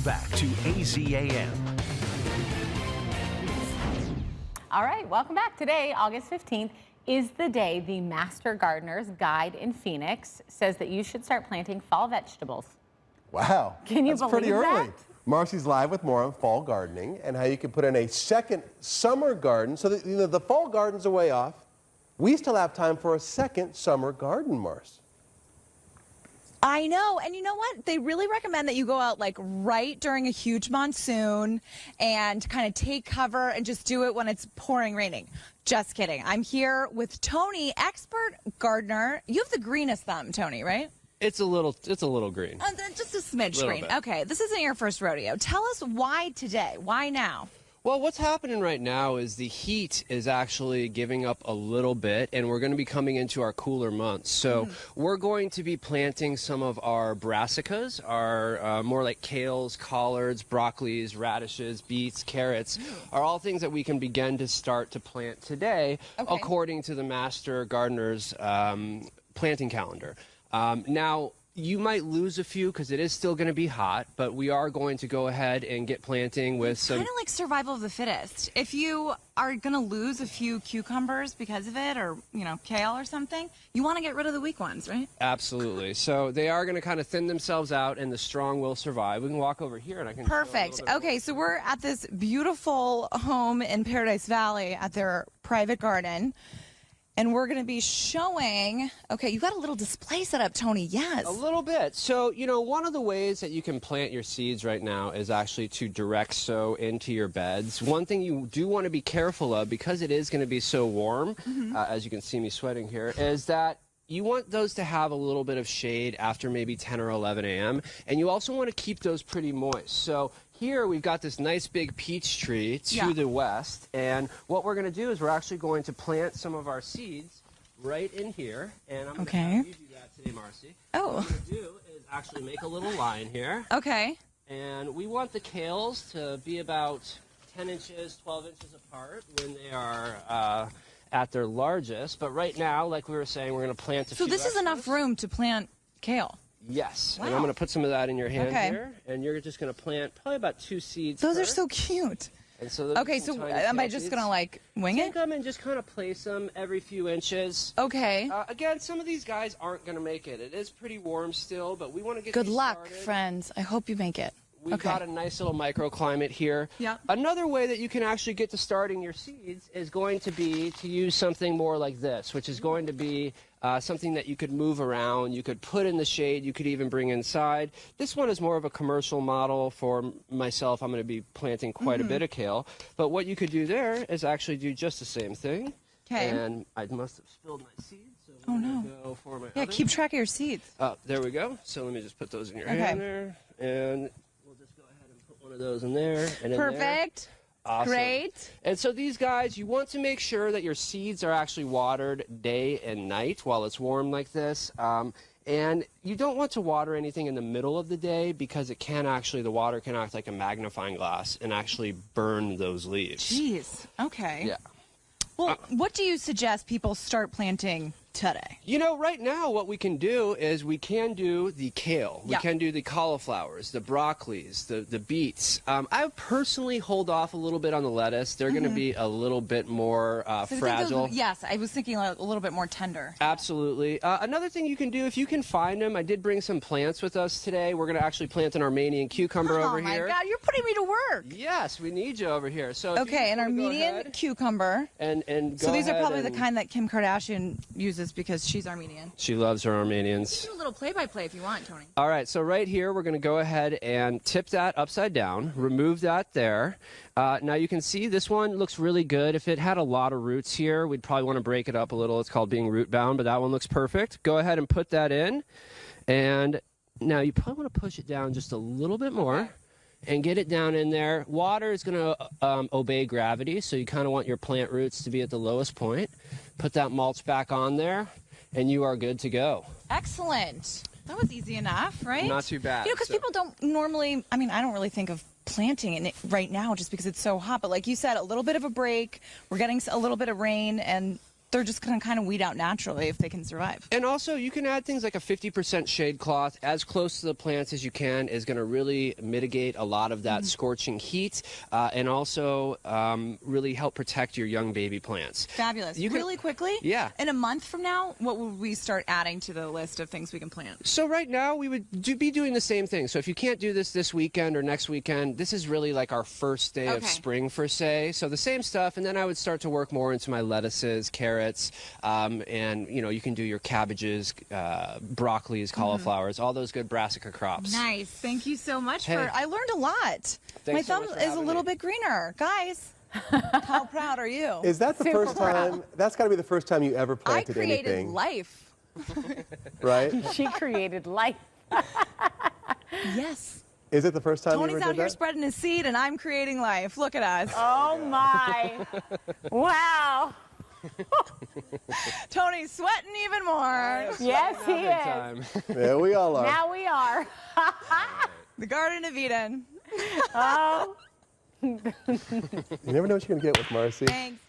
Back to AZAM. All right, welcome back. Today, August 15th, is the day the Master Gardener's Guide in Phoenix says that you should start planting fall vegetables. Wow. Can you That's believe pretty early. that? Marcy's live with more on fall gardening and how you can put in a second summer garden so that, the fall gardens are way off. We still have time for a second summer garden, Marcy. I know. And you know what? They really recommend that you go out like right during a huge monsoon and kind of take cover and just do it when it's pouring raining. Just kidding. I'm here with Tony, expert gardener. You have the greenest thumb, Tony, right? It's a little green. Just a smidge green. Bit. Okay. This isn't your first rodeo. Tell us why today? Why now? Well, what's happening right now is the heat is actually giving up a little bit, and we're going to be coming into our cooler months. So we're going to be planting some of our brassicas, our more like kales, collards, broccolis, radishes, beets, carrots, are all things that we can begin to start to plant today, according to the Master Gardener's planting calendar. Now, you might lose a few because it is still going to be hot, but we are going to go ahead and get planting with some... Kind of like survival of the fittest. If you are going to lose a few cucumbers because of it, or, kale or something, you want to get rid of the weak ones, right? Absolutely. So they are going to kind of thin themselves out, and the strong will survive. We can walk over here, and I can... Perfect. Okay, so we're at this beautiful home in Paradise Valley at their private garden. And we're going to be showing, okay, you got a little display set up, Tony, yes. A little bit. So, one of the ways that you can plant your seeds right now is actually to direct sow into your beds. One thing you do want to be careful of, because it is going to be so warm, as you can see me sweating here, is that you want those to have a little bit of shade after maybe 10 or 11 a.m. And you also want to keep those pretty moist. So here we've got this nice big peach tree to the west, and what we're going to do is we're actually going to plant some of our seeds right in here, and I'm going to have you do that today, Marcy. Oh. What we're going to do is actually make a little line here. Okay. And we want the kales to be about 10 inches, 12 inches apart when they are at their largest, but right now, like we were saying, we're going to plant a few So this is enough room to plant kale? Yes, wow. And I'm going to put some of that in your hand here, and you're just going to plant probably about 2 seeds. Those are so cute. And so so am I just going to like wing it? Take them and just kind of place them every few inches. Okay. Again, some of these guys aren't going to make it. It is pretty warm still, but we want to get Good luck, started. friends. I hope you make it. We've got a nice little microclimate here. Yeah. Another way that you can actually get to starting your seeds is going to be to use something more like this, which is going to be something that you could move around, you could put in the shade, you could even bring inside. This one is more of a commercial model for myself. I'm going to be planting quite a bit of kale. But what you could do there is actually do just the same thing. Okay. And I must have spilled my seeds. So I'm going to go for my other. Keep track of your seeds. There we go. So let me just put those in your hand there. And one of those in there and in Perfect. There. Awesome. Great. And so these guys, you want to make sure that your seeds are actually watered day and night while it's warm like this. And you don't want to water anything in the middle of the day because the water can act like a magnifying glass and actually burn those leaves. Jeez. Okay. Yeah. Well, what do you suggest people start planting today? Right now what we can do is we can do the kale. We can do the cauliflowers, the broccolis, the beets. I personally hold off a little bit on the lettuce. They're going to be a little bit more fragile. Yes, I was thinking a little bit more tender. Absolutely. Another thing you can do, if you can find them, I did bring some plants with us today. We're going to actually plant an Armenian cucumber over here. Oh my God, you're putting me to work. Yes, we need you over here. So okay, an Armenian cucumber. So these are probably the kind that Kim Kardashian uses because she's Armenian. She loves her Armenians. Do a little play-by-play if you want, Tony. All right, so right here, we're going to go ahead and tip that upside down, remove that there. Now you can see this one looks really good. If it had a lot of roots here, we'd probably want to break it up a little. It's called being root bound, but that one looks perfect. Go ahead and put that in. And now you probably want to push it down just a little bit more. And get it down in there. Water is going to obey gravity, so you kind of want your plant roots to be at the lowest point. Put that mulch back on there, and you are good to go. Excellent. That was easy enough, right? Not too bad. Because people don't normally, I don't really think of planting it right now just because it's so hot. But like you said, a little bit of a break. We're getting a little bit of rain, and they're just going to kind of weed out naturally if they can survive. And also, you can add things like a 50% shade cloth as close to the plants as you can is going to really mitigate a lot of that scorching heat and also really help protect your young baby plants. Fabulous. Really quickly, Yeah. in a month from now, what would we start adding to the list of things we can plant? So right now, we would be doing the same thing. So if you can't do this weekend or next weekend, this is really like our first day of spring, per se. So the same stuff, and then I would start to work more into my lettuces, carrots, and you can do your cabbages, broccolis, cauliflowers, all those good brassica crops. Nice. Thank you so much Hey. I learned a lot. My so thumb much for is a having little me. bit greener. Guys, how proud are you? Is that the Super first time? That's got to be the first time you ever I planted created anything, life. right? She created life. Yes. Is it the first time you Tony's ever out did here that? spreading his seed, and I'm creating life. Look at us. Oh my. Wow. Tony's sweating even more. Yes, he Big is. time. Yeah, we all are. Now we are. The Garden of Eden. Oh. You never know what you're gonna get with Marcy. Thanks.